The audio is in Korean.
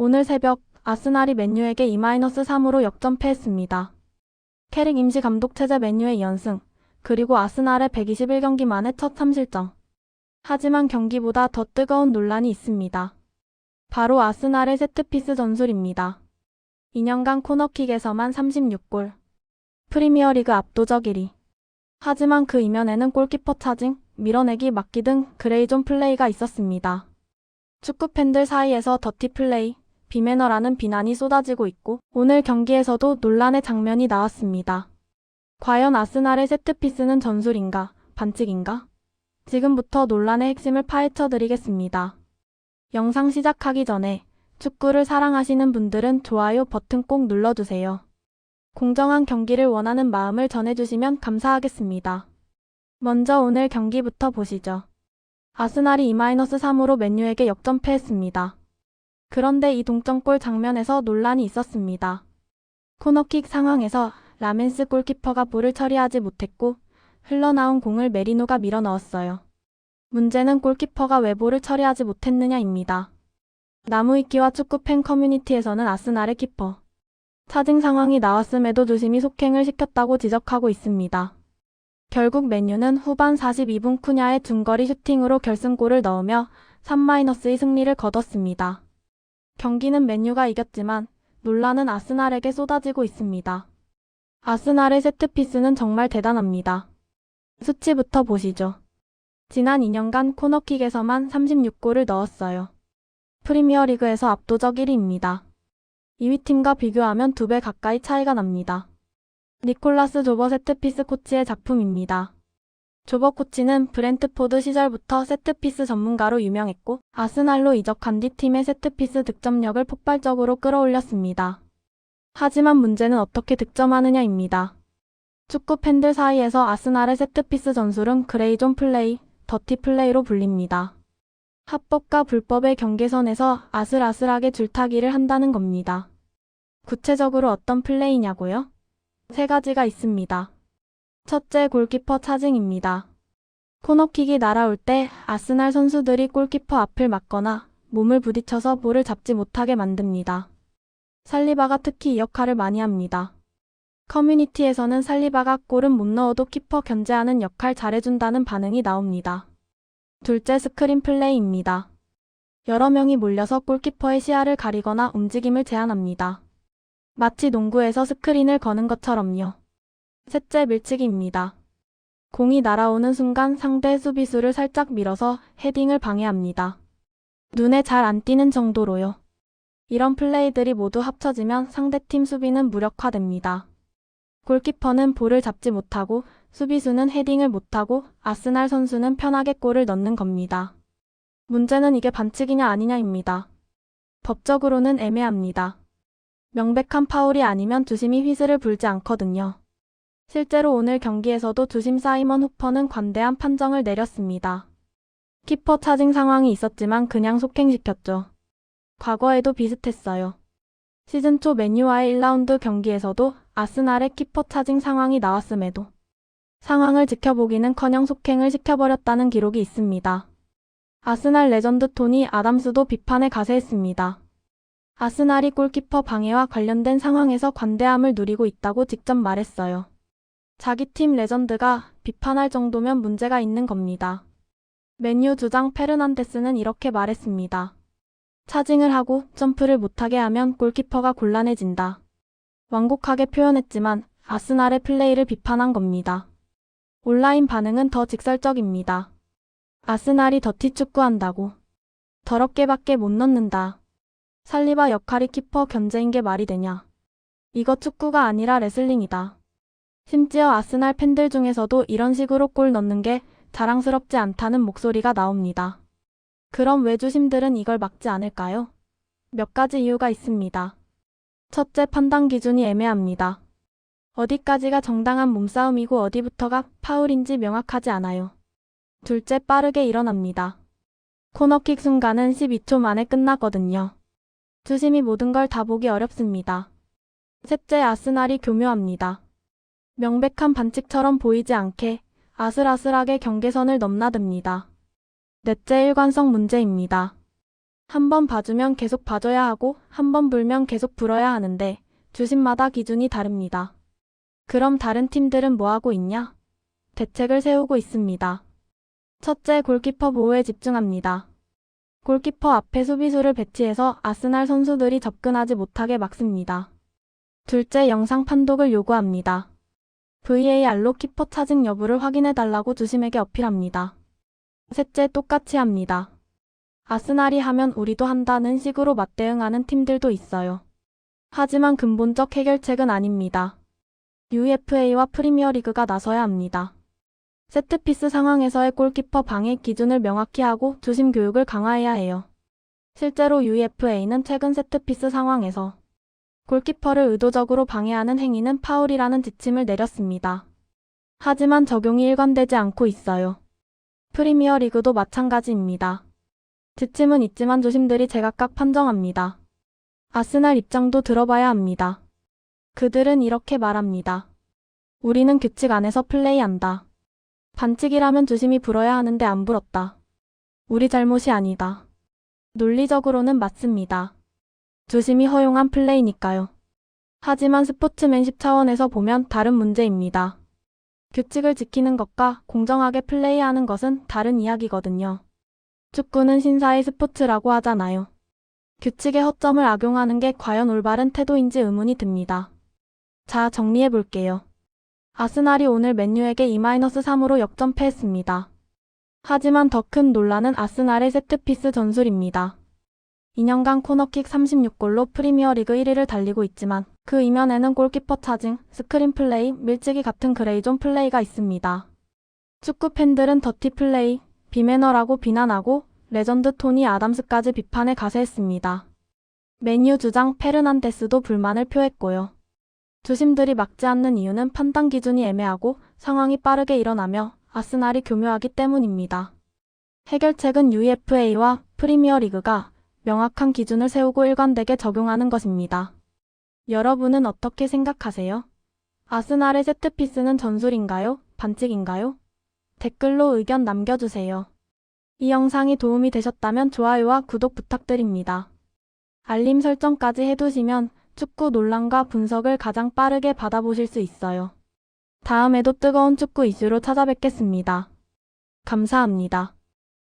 오늘 새벽 아스날이 맨유에게 2-3으로 역전패했습니다. 캐릭 임시 감독 체제 맨유의 2연승, 그리고 아스날의 121경기 만에 첫 3실점. 하지만 경기보다 더 뜨거운 논란이 있습니다. 바로 아스날의 세트피스 전술입니다. 2년간 코너킥에서만 36골. 프리미어리그 압도적 1위. 하지만 그 이면에는 골키퍼 차징, 밀어내기, 막기 등 그레이존 플레이가 있었습니다. 축구팬들 사이에서 더티 플레이, 비매너라는 비난이 쏟아지고 있고 오늘 경기에서도 논란의 장면이 나왔습니다. 과연 아스날의 세트피스는 전술인가, 반칙인가? 지금부터 논란의 핵심을 파헤쳐 드리겠습니다. 영상 시작하기 전에 축구를 사랑하시는 분들은 좋아요 버튼 꼭 눌러주세요. 공정한 경기를 원하는 마음을 전해주시면 감사하겠습니다. 먼저 오늘 경기부터 보시죠. 아스날이 2-3으로 맨유에게 역전패했습니다. 그런데 이 동점골 장면에서 논란이 있었습니다. 코너킥 상황에서 라멘스 골키퍼가 볼을 처리하지 못했고 흘러나온 공을 메리노가 밀어 넣었어요. 문제는 골키퍼가 왜 볼을 처리하지 못했느냐입니다. 나무위키와 축구팬 커뮤니티에서는 아스날의 키퍼 차징 상황이 나왔음에도 조심히 속행을 시켰다고 지적하고 있습니다. 결국 맨유는 후반 42분 쿠냐의 중거리 슈팅으로 결승골을 넣으며 3-2의 승리를 거뒀습니다. 경기는 맨유가 이겼지만 논란은 아스날에게 쏟아지고 있습니다. 아스날의 세트피스는 정말 대단합니다. 수치부터 보시죠. 지난 2년간 코너킥에서만 36골을 넣었어요. 프리미어리그에서 압도적 1위입니다. 2위 팀과 비교하면 2배 가까이 차이가 납니다. 니콜라스 조버 세트피스 코치의 작품입니다. 조버 코치는 브렌트포드 시절부터 세트피스 전문가로 유명했고 아스날로 이적한 뒤 팀의 세트피스 득점력을 폭발적으로 끌어올렸습니다. 하지만 문제는 어떻게 득점하느냐입니다. 축구 팬들 사이에서 아스날의 세트피스 전술은 그레이존 플레이, 더티 플레이로 불립니다. 합법과 불법의 경계선에서 아슬아슬하게 줄타기를 한다는 겁니다. 구체적으로 어떤 플레이냐고요? 3가지가 있습니다. 첫째, 골키퍼 차징입니다. 코너킥이 날아올 때 아스날 선수들이 골키퍼 앞을 막거나 몸을 부딪혀서 볼을 잡지 못하게 만듭니다. 살리바가 특히 이 역할을 많이 합니다. 커뮤니티에서는 살리바가 골은 못 넣어도 키퍼 견제하는 역할 잘해준다는 반응이 나옵니다. 둘째, 스크린 플레이입니다. 여러 명이 몰려서 골키퍼의 시야를 가리거나 움직임을 제한합니다. 마치 농구에서 스크린을 거는 것처럼요. 셋째, 밀치기입니다. 공이 날아오는 순간 상대 수비수를 살짝 밀어서 헤딩을 방해합니다. 눈에 잘 안 띄는 정도로요. 이런 플레이들이 모두 합쳐지면 상대팀 수비는 무력화됩니다. 골키퍼는 볼을 잡지 못하고 수비수는 헤딩을 못하고 아스날 선수는 편하게 골을 넣는 겁니다. 문제는 이게 반칙이냐 아니냐입니다. 법적으로는 애매합니다. 명백한 파울이 아니면 주심이 휘슬을 불지 않거든요. 실제로 오늘 경기에서도 주심 사이먼 후퍼는 관대한 판정을 내렸습니다. 키퍼 차징 상황이 있었지만 그냥 속행시켰죠. 과거에도 비슷했어요. 시즌 초 맨유와의 1라운드 경기에서도 아스날의 키퍼 차징 상황이 나왔음에도 상황을 지켜보기는커녕 속행을 시켜버렸다는 기록이 있습니다. 아스날 레전드 토니 아담스도 비판에 가세했습니다. 아스날이 골키퍼 방해와 관련된 상황에서 관대함을 누리고 있다고 직접 말했어요. 자기 팀 레전드가 비판할 정도면 문제가 있는 겁니다. 맨유 주장 페르난데스는 이렇게 말했습니다. 차징을 하고 점프를 못하게 하면 골키퍼가 곤란해진다. 완곡하게 표현했지만 아스날의 플레이를 비판한 겁니다. 온라인 반응은 더 직설적입니다. 아스날이 더티 축구한다고. 더럽게밖에 못 넣는다. 살리바 역할이 키퍼 견제인 게 말이 되냐. 이거 축구가 아니라 레슬링이다. 심지어 아스날 팬들 중에서도 이런 식으로 골 넣는 게 자랑스럽지 않다는 목소리가 나옵니다. 그럼 왜 주심들은 이걸 막지 않을까요? 몇 가지 이유가 있습니다. 첫째, 판단 기준이 애매합니다. 어디까지가 정당한 몸싸움이고 어디부터가 파울인지 명확하지 않아요. 둘째, 빠르게 일어납니다. 코너킥 순간은 12초 만에 끝나거든요. 주심이 모든 걸 다 보기 어렵습니다. 셋째, 아스날이 교묘합니다. 명백한 반칙처럼 보이지 않게 아슬아슬하게 경계선을 넘나듭니다. 넷째, 일관성 문제입니다. 한 번 봐주면 계속 봐줘야 하고 한 번 불면 계속 불어야 하는데 주심마다 기준이 다릅니다. 그럼 다른 팀들은 뭐 하고 있냐? 대책을 세우고 있습니다. 첫째, 골키퍼 보호에 집중합니다. 골키퍼 앞에 수비수를 배치해서 아스날 선수들이 접근하지 못하게 막습니다. 둘째, 영상 판독을 요구합니다. VAR로 키퍼 차징 여부를 확인해달라고 주심에게 어필합니다. 셋째, 똑같이 합니다. 아스날이 하면 우리도 한다는 식으로 맞대응하는 팀들도 있어요. 하지만 근본적 해결책은 아닙니다. UFA와 프리미어리그가 나서야 합니다. 세트피스 상황에서의 골키퍼 방해 기준을 명확히 하고 주심 교육을 강화해야 해요. 실제로 UFA는 최근 세트피스 상황에서 골키퍼를 의도적으로 방해하는 행위는 파울이라는 지침을 내렸습니다. 하지만 적용이 일관되지 않고 있어요. 프리미어리그도 마찬가지입니다. 지침은 있지만 주심들이 제각각 판정합니다. 아스날 입장도 들어봐야 합니다. 그들은 이렇게 말합니다. 우리는 규칙 안에서 플레이한다. 반칙이라면 주심이 불어야 하는데 안 불었다. 우리 잘못이 아니다. 논리적으로는 맞습니다. 주심이 허용한 플레이니까요. 하지만 스포츠맨십 차원에서 보면 다른 문제입니다. 규칙을 지키는 것과 공정하게 플레이하는 것은 다른 이야기거든요. 축구는 신사의 스포츠라고 하잖아요. 규칙의 허점을 악용하는 게 과연 올바른 태도인지 의문이 듭니다. 자, 정리해볼게요. 아스날이 오늘 맨유에게 2-3으로 역전패했습니다. 하지만 더 큰 논란은 아스날의 세트피스 전술입니다. 2년간 코너킥 36골로 프리미어리그 1위를 달리고 있지만 그 이면에는 골키퍼 차징, 스크린 플레이, 밀치기 같은 그레이존 플레이가 있습니다. 축구 팬들은 더티 플레이, 비매너라고 비난하고 레전드 토니 아담스까지 비판에 가세했습니다. 맨유 주장 페르난데스도 불만을 표했고요. 주심들이 막지 않는 이유는 판단 기준이 애매하고 상황이 빠르게 일어나며 아스날이 교묘하기 때문입니다. 해결책은 UFA와 프리미어리그가 명확한 기준을 세우고 일관되게 적용하는 것입니다. 여러분은 어떻게 생각하세요? 아스날의 세트피스는 전술인가요? 반칙인가요? 댓글로 의견 남겨주세요. 이 영상이 도움이 되셨다면 좋아요와 구독 부탁드립니다. 알림 설정까지 해두시면 축구 논란과 분석을 가장 빠르게 받아보실 수 있어요. 다음에도 뜨거운 축구 이슈로 찾아뵙겠습니다. 감사합니다.